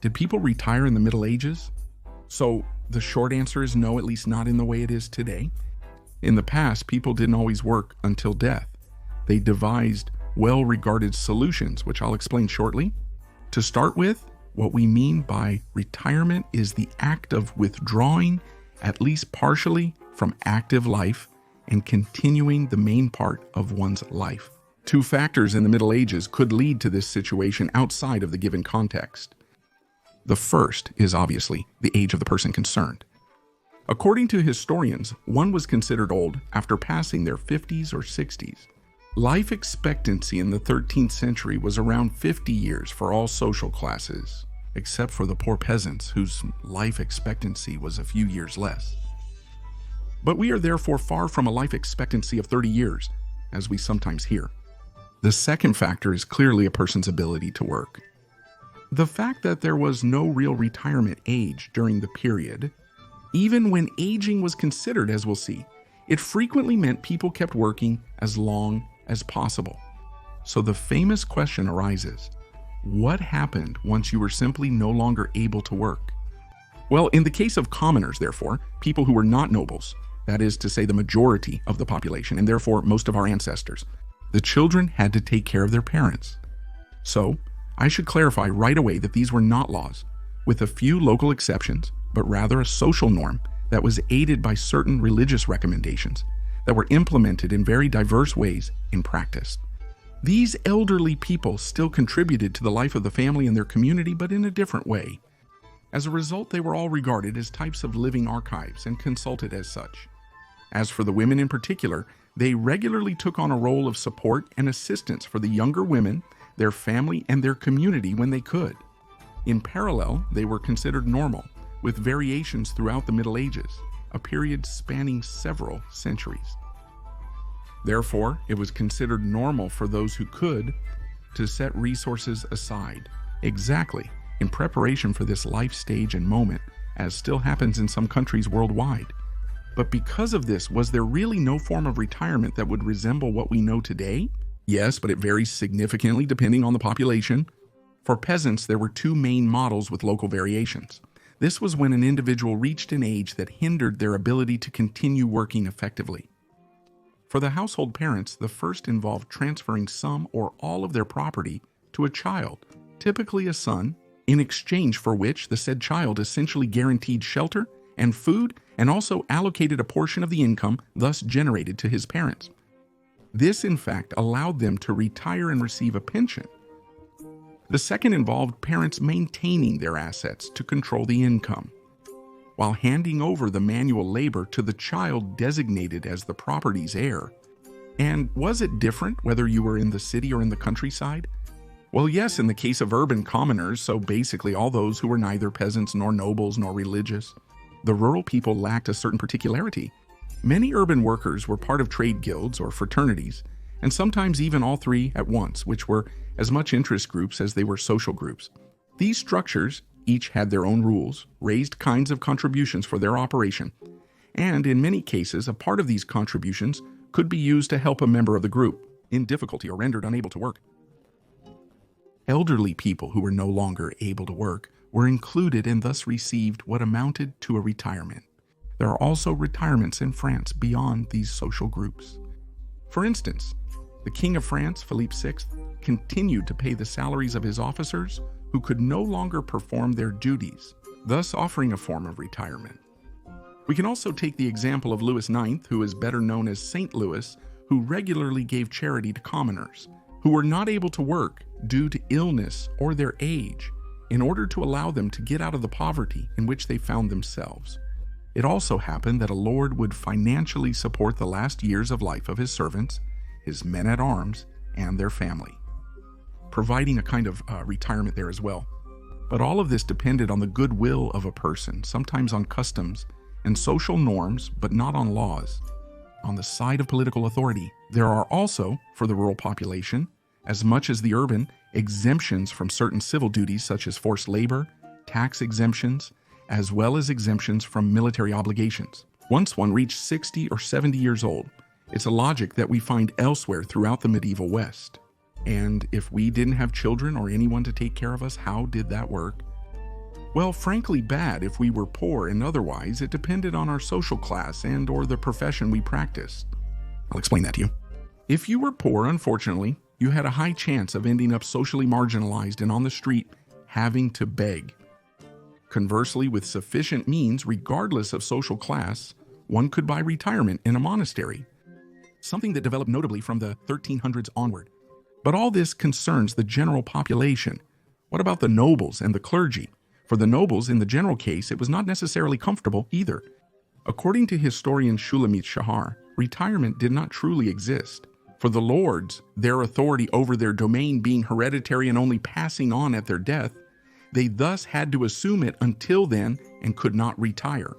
Did people retire in the Middle Ages? So the short answer is no, at least not in the way it is today. In the past, people didn't always work until death. They devised well-regarded solutions, which I'll explain shortly. To start with, what we mean by retirement is the act of withdrawing, at least partially, from active life and continuing the main part of one's life. Two factors in the Middle Ages could lead to this situation outside of the given context. The first is obviously the age of the person concerned. According to historians, one was considered old after passing their 50s or 60s. Life expectancy in the 13th century was around 50 years for all social classes, except for the poor peasants whose life expectancy was a few years less. But we are therefore far from a life expectancy of 30 years, as we sometimes hear. The second factor is clearly a person's ability to work. The fact that there was no real retirement age during the period, even when aging was considered, as we'll see, it frequently meant people kept working as long as possible. So the famous question arises, what happened once you were simply no longer able to work? Well, in the case of commoners, therefore, people who were not nobles, that is to say the majority of the population, and therefore most of our ancestors, the children had to take care of their parents. So, I should clarify right away that these were not laws, with a few local exceptions, but rather a social norm that was aided by certain religious recommendations that were implemented in very diverse ways in practice. These elderly people still contributed to the life of the family and their community, but in a different way. As a result, they were all regarded as types of living archives and consulted as such. As for the women in particular, they regularly took on a role of support and assistance for the younger women, their family, and their community when they could. In parallel, they were considered normal, with variations throughout the Middle Ages, a period spanning several centuries. Therefore, it was considered normal for those who could to set resources aside, exactly in preparation for this life stage and moment, as still happens in some countries worldwide. But because of this, was there really no form of retirement that would resemble what we know today? Yes, but it varies significantly depending on the population. For peasants, there were two main models with local variations. This was when an individual reached an age that hindered their ability to continue working effectively. For the household parents, the first involved transferring some or all of their property to a child, typically a son, in exchange for which the said child essentially guaranteed shelter and food and also allocated a portion of the income thus generated to his parents. This, in fact, allowed them to retire and receive a pension. The second involved parents maintaining their assets to control the income, while handing over the manual labor to the child designated as the property's heir. And was it different whether you were in the city or in the countryside? Well, yes, in the case of urban commoners, so basically all those who were neither peasants nor nobles nor religious. The rural people lacked a certain particularity. Many urban workers were part of trade guilds or fraternities, and sometimes even all three at once, which were as much interest groups as they were social groups. These structures each had their own rules, raised kinds of contributions for their operation, and in many cases, a part of these contributions could be used to help a member of the group in difficulty or rendered unable to work. Elderly people who were no longer able to work were included and thus received what amounted to a retirement. There are also retirements in France beyond these social groups. For instance, the King of France, Philippe VI, continued to pay the salaries of his officers who could no longer perform their duties, thus offering a form of retirement. We can also take the example of Louis IX, who is better known as Saint Louis, who regularly gave charity to commoners who were not able to work due to illness or their age, in order to allow them to get out of the poverty in which they found themselves. It also happened that a lord would financially support the last years of life of his servants, his men-at-arms, and their family, providing a kind of retirement there as well. But all of this depended on the goodwill of a person, sometimes on customs and social norms, but not on laws. On the side of political authority, there are also, for the rural population, as much as the urban, exemptions from certain civil duties such as forced labor, tax exemptions, as well as exemptions from military obligations. Once one reached 60 or 70 years old, it's a logic that we find elsewhere throughout the medieval West. And if we didn't have children or anyone to take care of us, how did that work? Well, frankly bad if we were poor, and otherwise it depended on our social class and or the profession we practiced. I'll explain that to you. If you were poor, unfortunately, you had a high chance of ending up socially marginalized and on the street having to beg. Conversely, with sufficient means, regardless of social class, one could buy retirement in a monastery, something that developed notably from the 1300s onward. But all this concerns the general population. What about the nobles and the clergy? For the nobles, in the general case, it was not necessarily comfortable either. According to historian Shulamit Shahar, retirement did not truly exist. For the lords, their authority over their domain being hereditary and only passing on at their death, they thus had to assume it until then and could not retire.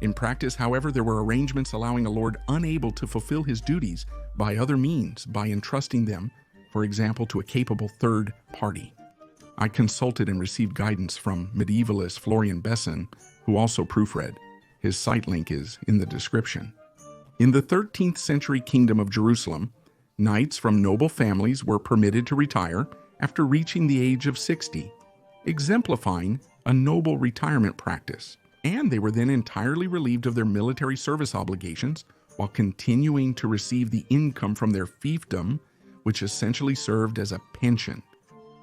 In practice, however, there were arrangements allowing a lord unable to fulfill his duties by other means by entrusting them, for example, to a capable third party. I consulted and received guidance from medievalist Florian Besson, who also proofread. His site link is in the description. In the 13th century Kingdom of Jerusalem, knights from noble families were permitted to retire after reaching the age of 60, exemplifying a noble retirement practice. And they were then entirely relieved of their military service obligations while continuing to receive the income from their fiefdom, which essentially served as a pension.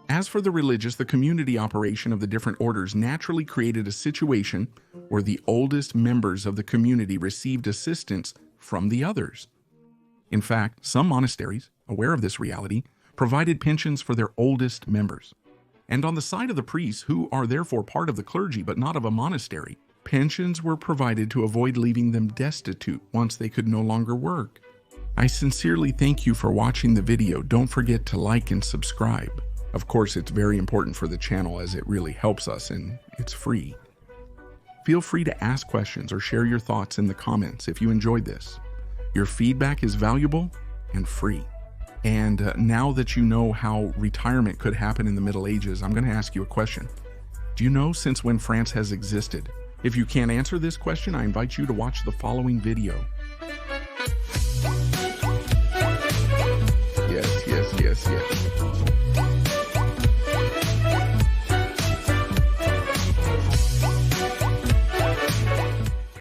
As for the religious, the community operation of the different orders naturally created a situation where the oldest members of the community received assistance from the others. In fact, some monasteries, aware of this reality, provided pensions for their oldest members. And on the side of the priests, who are therefore part of the clergy but not of a monastery, pensions were provided to avoid leaving them destitute once they could no longer work. I sincerely thank you for watching the video. Don't forget to like and subscribe. Of course, it's very important for the channel as it really helps us and it's free. Feel free to ask questions or share your thoughts in the comments if you enjoyed this. Your feedback is valuable and free. And now that you know how retirement could happen in the Middle Ages, I'm going to ask you a question. Do you know since when France has existed? If you can't answer this question, I invite you to watch the following video. Yes.